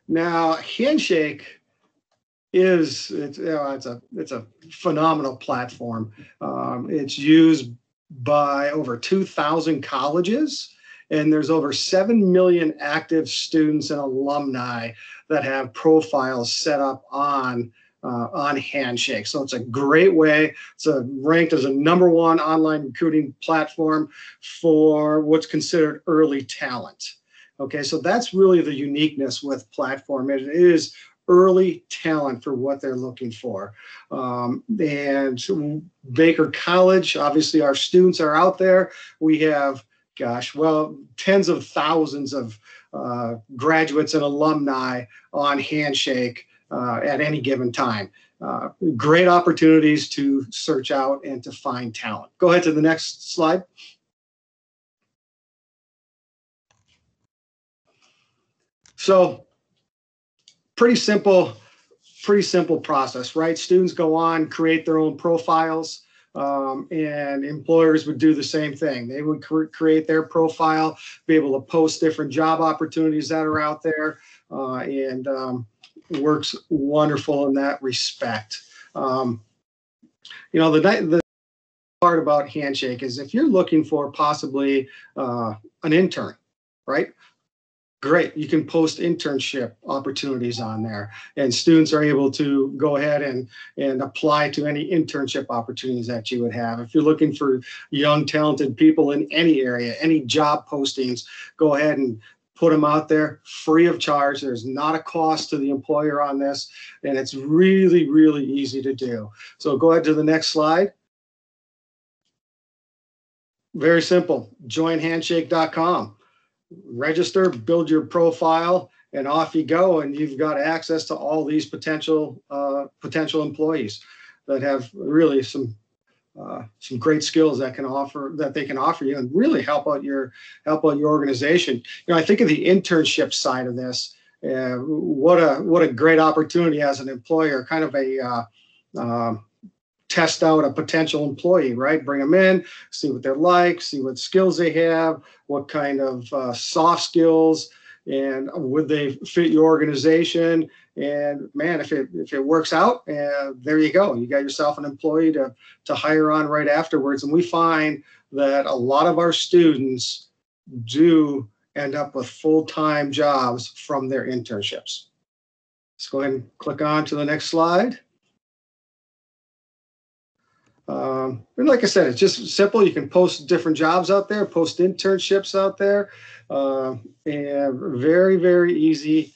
Speaker 8: Now, Handshake it's a phenomenal platform. It's used by over 2,000 colleges, and there's over 7 million active students and alumni that have profiles set up on Handshake. So it's a great way. It's ranked as a #1 online recruiting platform for what's considered early talent. Okay, so that's really the uniqueness with platform. It is early talent for what they're looking for. And Baker College, obviously our students are out there. We have, gosh, well, tens of thousands of graduates and alumni on Handshake at any given time. Great opportunities to search out and to find talent. Go ahead to the next slide. So pretty simple process, right? Students go on, create their own profiles, and employers would do the same thing. They would create their profile, be able to post different job opportunities that are out there, and works wonderful in that respect. You know, the part about Handshake is if you're looking for possibly an intern, right? Great, you can post internship opportunities on there, and students are able to go ahead and apply to any internship opportunities that you would have. If you're looking for young, talented people in any area, any job postings, go ahead and put them out there free of charge. There's not a cost to the employer on this, and it's really, really easy to do. So go ahead to the next slide. Very simple, joinhandshake.com. Register, build your profile, and off you go, and you've got access to all these potential employees that have really some great skills that they can offer you and really help out your organization. You know, I think of the internship side of this. What a great opportunity as an employer, kind of a test out a potential employee, right? Bring them in, see what they're like, see what skills they have, what kind of soft skills, and would they fit your organization? And man, if it works out, there you go. You got yourself an employee to hire on right afterwards. And we find that a lot of our students do end up with full-time jobs from their internships. Let's go ahead and click on to the next slide. And like I said, it's just simple. You can post different jobs out there, post internships out there, and very, very easy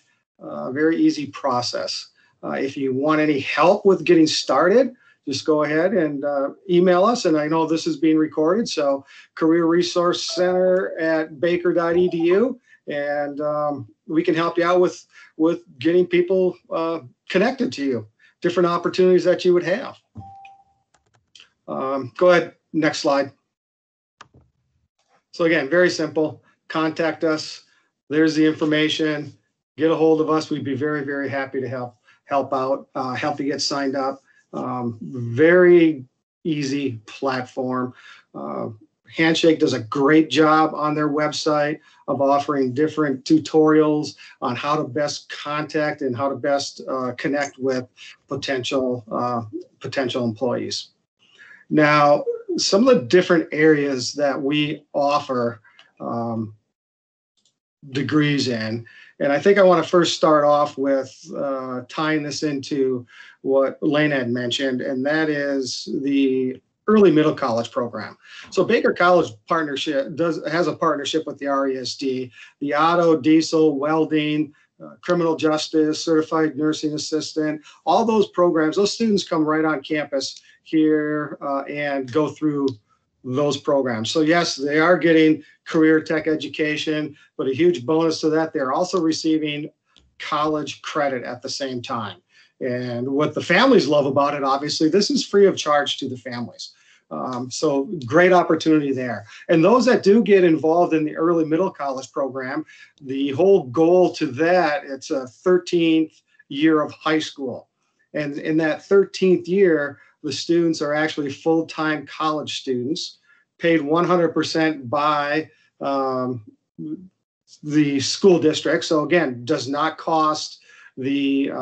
Speaker 8: process. If you want any help with getting started, just go ahead and email us. And I know this is being recorded, so Career Resource Center at baker.edu, and we can help you out with getting people connected to you, different opportunities that you would have. Go ahead, next slide. So again, very simple. Contact us. There's the information. Get a hold of us. We'd be very, very happy to help out, help you get signed up. Very easy platform. Handshake does a great job on their website of offering different tutorials on how to best contact and how to best connect with potential employees. Now, some of the different areas that we offer degrees in, and I think I want to first start off with tying this into what Lane had mentioned, and that is the early middle college program. So Baker College has a partnership with the RESD, the auto, diesel, welding, criminal justice, certified nursing assistant, all those programs, those students come right on campus here and go through those programs. So yes, they are getting career tech education, but a huge bonus to that, they're also receiving college credit at the same time. And what the families love about it, obviously, this is free of charge to the families. So great opportunity there. And those that do get involved in the early middle college program, the whole goal to that, it's a 13th year of high school. And in that 13th year, the students are actually full-time college students, paid 100% by the school district. So again, does not cost the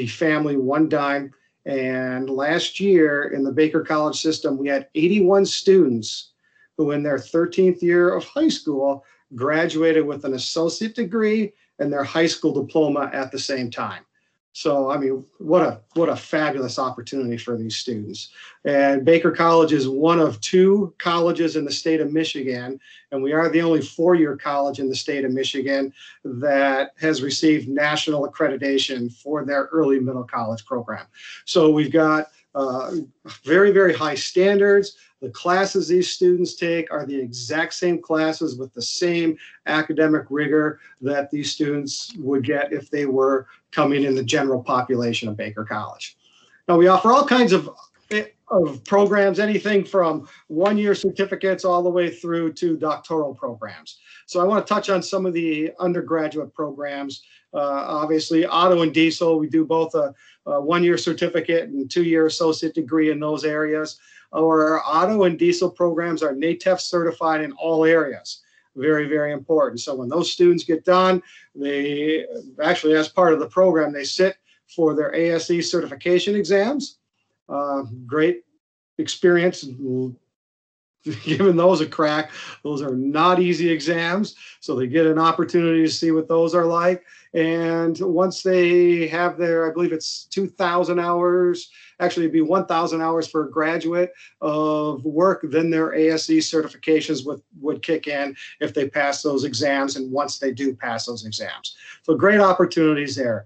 Speaker 8: family one dime. And last year in the Baker College system, we had 81 students who in their 13th year of high school graduated with an associate degree and their high school diploma at the same time. So, I mean, what a fabulous opportunity for these students. And Baker College is one of 2 colleges in the state of Michigan, and we are the only 4-year college in the state of Michigan that has received national accreditation for their early middle college program. So we've got very, very high standards. The classes these students take are the exact same classes with the same academic rigor that these students would get if they were coming in the general population of Baker College. Now, we offer all kinds of programs, anything from 1-year certificates all the way through to doctoral programs. So I want to touch on some of the undergraduate programs. Obviously, auto and diesel, we do both a 1-year certificate and 2-year associate degree in those areas. Our auto and diesel programs are NATEF certified in all areas. Very, very important. So when those students get done, they actually, as part of the program, they sit for their ASE certification exams. Great experience giving those a crack. Those are not easy exams, so they get an opportunity to see what those are like. And once they have their, I believe it's 2,000 hours, actually it'd be 1,000 hours for a graduate of work, then their ASE certifications would kick in if they pass those exams, and once they do pass those exams. So great opportunities there.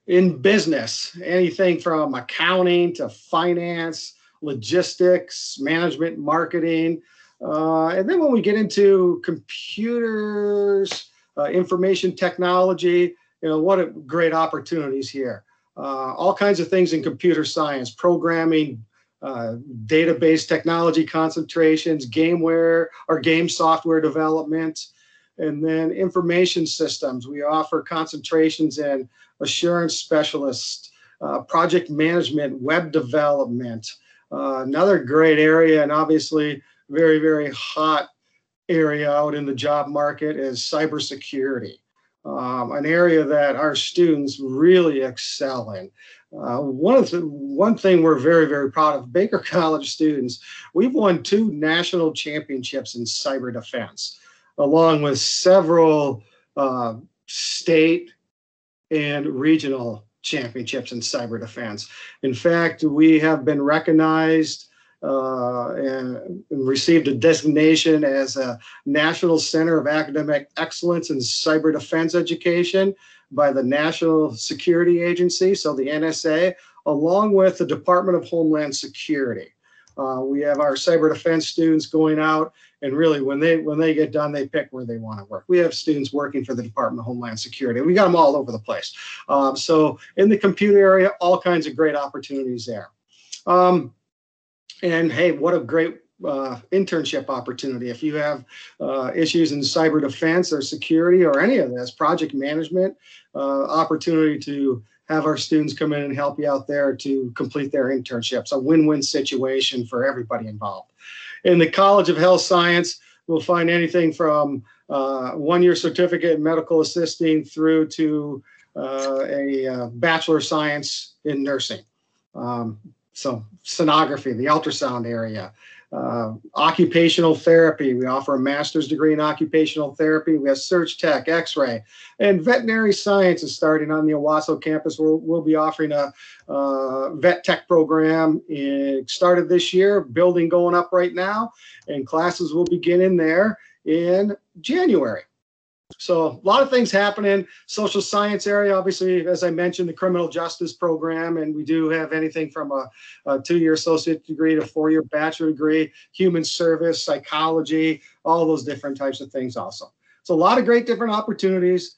Speaker 8: In business, anything from accounting to finance, logistics, management, marketing. And then when we get into computers, information technology, what a great opportunities here. All kinds of things in computer science, programming, database technology concentrations, gameware or game software development, and then information systems. We offer concentrations in assurance specialist, project management, web development. Another great area, and obviously very, very hot area out in the job market, is cybersecurity, an area that our students really excel in. One thing we're very, very proud of, Baker College students, we've won 2 national championships in cyber defense, along with several state and regional championships in cyber defense. In fact, we have been recognized and received a designation as a National Center of Academic Excellence in Cyber Defense Education by the National Security Agency, so the NSA, along with the Department of Homeland Security. We have our cyber defense students going out, and really when they get done, they pick where they want to work. We have students working for the Department of Homeland Security. We got them all over the place. So in the computer area, all kinds of great opportunities there. And hey, what a great internship opportunity. If you have issues in cyber defense or security or any of this, project management, opportunity to have our students come in and help you out there to complete their internships. A win-win situation for everybody involved. In the College of Health Science, we'll find anything from 1-year certificate in medical assisting through to a Bachelor of Science in nursing. So sonography, the ultrasound area, occupational therapy. We offer a master's degree in occupational therapy. We have surg tech, x-ray, and veterinary science is starting on the Owasso campus. We'll be offering a vet tech program. It started this year, building going up right now, and classes will begin in there in January. So a lot of things happening. Social science area, obviously, as I mentioned, the criminal justice program, and we do have anything from a 2-year associate degree to 4-year bachelor degree, human service, psychology, all those different types of things also. So a lot of great different opportunities.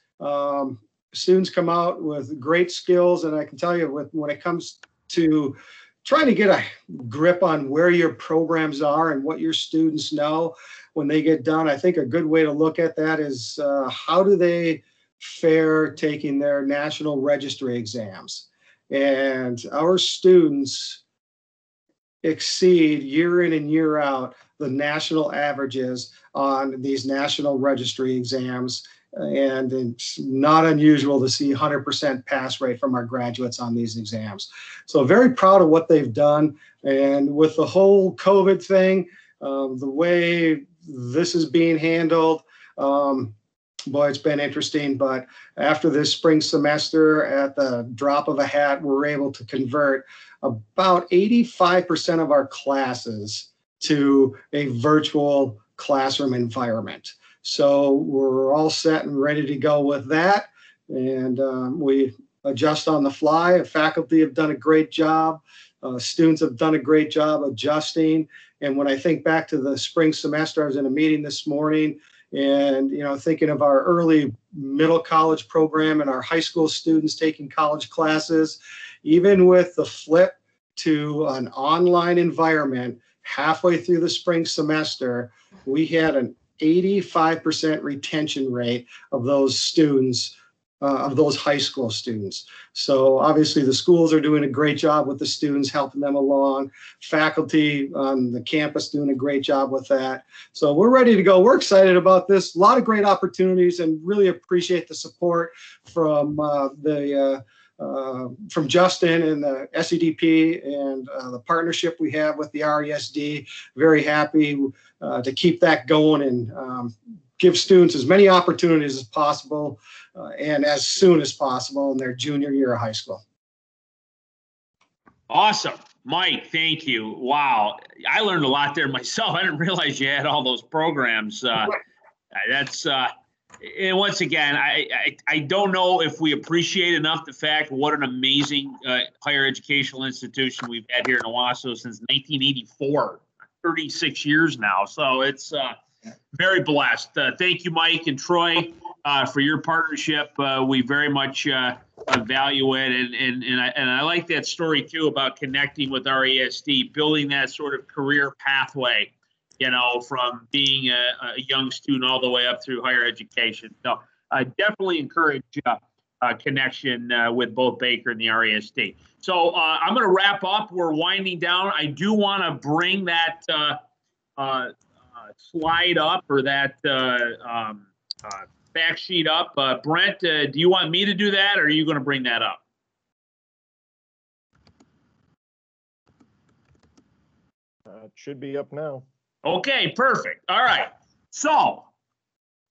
Speaker 8: Students come out with great skills, and I can tell you when it comes to trying to get a grip on where your programs are and what your students know when they get done, I think a good way to look at that is how do they fare taking their national registry exams? And our students exceed year in and year out the national averages on these national registry exams. And it's not unusual to see 100% pass rate from our graduates on these exams. So very proud of what they've done. And with the whole COVID thing, the way this is being handled, boy, it's been interesting. But after this spring semester, at the drop of a hat, we're able to convert about 85% of our classes to a virtual classroom environment. So we're all set and ready to go with that. And we adjust on the fly. Faculty have done a great job. Students have done a great job adjusting. And when I think back to the spring semester, I was in a meeting this morning and, thinking of our early middle college program and our high school students taking college classes, even with the flip to an online environment halfway through the spring semester, we had an 85% retention rate of those students, of those high school students. So obviously the schools are doing a great job with the students, helping them along. Faculty on the campus doing a great job with that. So we're ready to go. We're excited about this. A lot of great opportunities, and really appreciate the support from from Justin and the SEDP and the partnership we have with the RESD. Very happy to keep that going and give students as many opportunities as possible and as soon as possible in their junior year of high school.
Speaker 1: Awesome. Mike, thank you. Wow. I learned a lot there myself. I didn't realize you had all those programs. And once again, I don't know if we appreciate enough the fact what an amazing higher educational institution we've had here in Owasso since 1984, 36 years now. So it's very blessed. Thank you, Mike and Troy, for your partnership. We very much value it. And I like that story, too, about connecting with RESD, building that sort of career pathway, from being a young student all the way up through higher education. So I definitely encourage connection with both Baker and the RESD. So I'm going to wrap up. We're winding down. I do want to bring that slide up, or that fact sheet up. Brent, do you want me to do that, or are you going to bring that up?
Speaker 4: It should be up now.
Speaker 1: Okay, perfect. All right. So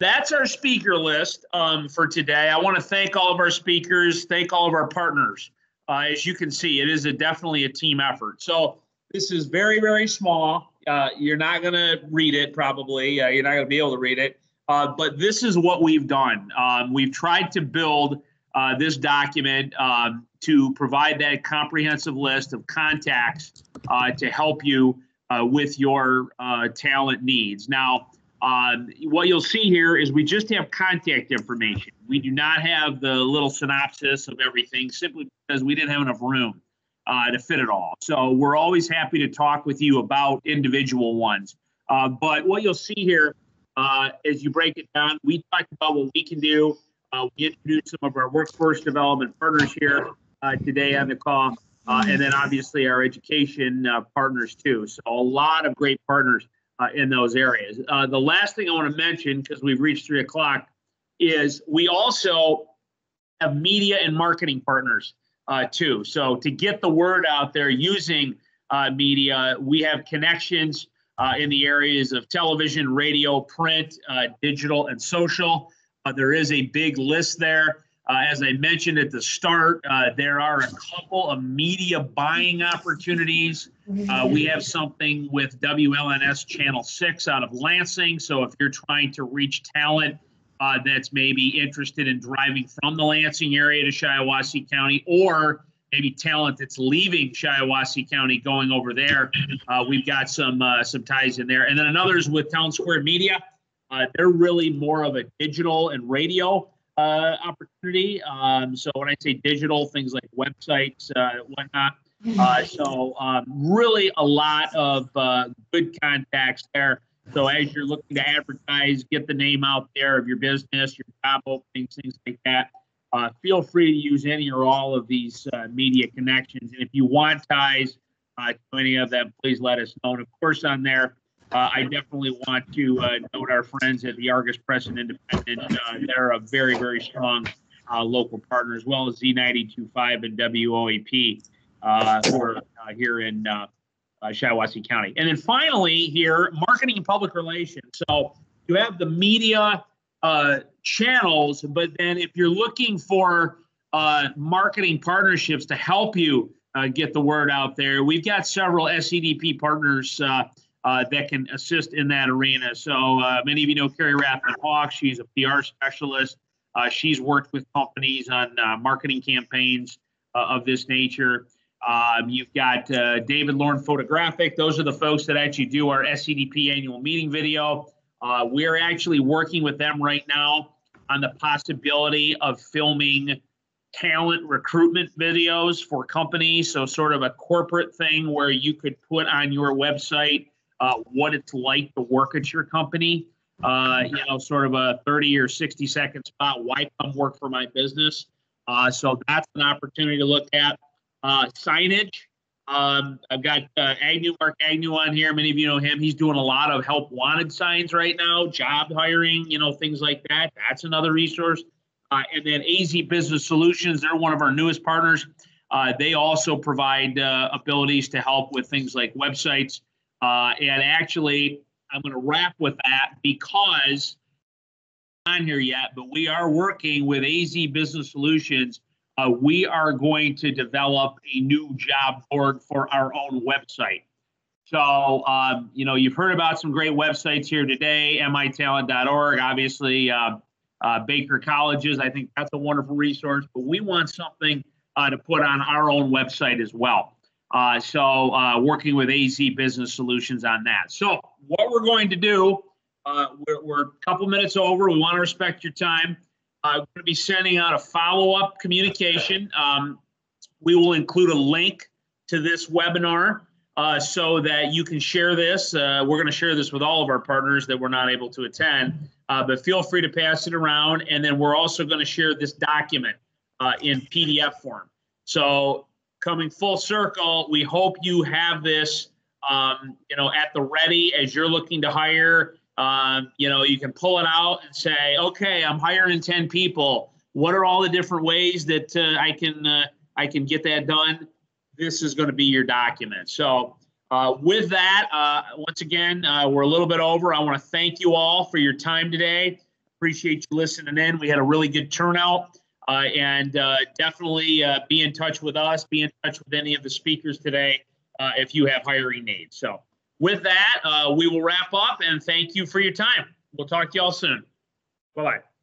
Speaker 1: that's our speaker list for today. I want to thank all of our speakers, thank all of our partners. As you can see, it is definitely a team effort. So this is very, very small. You're not going to read it, probably. You're not going to be able to read it. But this is what we've done. We've tried to build this document to provide that comprehensive list of contacts to help you with your talent needs. Now, what you'll see here is we just have contact information. We do not have the little synopsis of everything, simply because we didn't have enough room to fit it all. So we're always happy to talk with you about individual ones. But what you'll see here, as you break it down, we talked about what we can do. We introduced some of our workforce development partners here today on the call. And then obviously our education partners too. So a lot of great partners in those areas. The last thing I want to mention, because we've reached 3 o'clock, is we also have media and marketing partners too. So to get the word out there using media, we have connections in the areas of television, radio, print, digital, and social. There is a big list there. As I mentioned at the start, there are a couple of media buying opportunities. We have something with WLNS Channel 6 out of Lansing. So if you're trying to reach talent that's maybe interested in driving from the Lansing area to Shiawassee County, or maybe talent that's leaving Shiawassee County going over there, we've got some ties in there. And then another is with Town Square Media. They're really more of a digital and radio opportunity. So when I say digital, things like websites, whatnot. So really a lot of good contacts there. So as you're looking to advertise, get the name out there of your business, your job openings, things like that, feel free to use any or all of these media connections. And if you want ties to any of them, please let us know. And of course on there, I definitely want to note our friends at the Argus Press and Independent. They're a very, very strong local partner, as well as Z92.5 and WOAP who are here in Shiawassee County. And then finally here, marketing and public relations. So you have the media channels, but then if you're looking for marketing partnerships to help you get the word out there, we've got several SEDP partners that can assist in that arena. So many of you know Carrie Rathman-Hawk. She's a PR specialist. She's worked with companies on marketing campaigns of this nature. You've got David Lorne Photographic. Those are the folks that actually do our SEDP annual meeting video. We're actually working with them right now on the possibility of filming talent recruitment videos for companies. So sort of a corporate thing where you could put on your website what it's like to work at your company. Sort of a 30 or 60-second spot. Why come work for my business? So that's an opportunity to look at. Signage. I've got Mark Agnew on here. Many of you know him. He's doing a lot of help wanted signs right now, job hiring, things like that. That's another resource. And then AZ Business Solutions, they're one of our newest partners. They also provide abilities to help with things like websites. And actually, I'm going to wrap with that because I'm not on here yet, but we are working with AZ Business Solutions. We are going to develop a new job board for our own website. So, you've heard about some great websites here today, mitalent.org, obviously, Baker Colleges. I think that's a wonderful resource, but we want something to put on our own website as well. So working with AZ Business Solutions on that. So what we're going to do, we're a couple minutes over. We want to respect your time. I'm going to be sending out a follow-up communication. We will include a link to this webinar so that you can share this. We're going to share this with all of our partners that were not able to attend, but feel free to pass it around. And then we're also going to share this document in PDF form. So coming full circle, we hope you have this, at the ready as you're looking to hire. You can pull it out and say, okay, I'm hiring 10 people. What are all the different ways that I can get that done? This is going to be your document. So with that, once again, we're a little bit over. I want to thank you all for your time today. Appreciate you listening in. We had a really good turnout. And definitely be in touch with us, be in touch with any of the speakers today if you have hiring needs. So with that, we will wrap up and thank you for your time. We'll talk to you all soon. Bye-bye.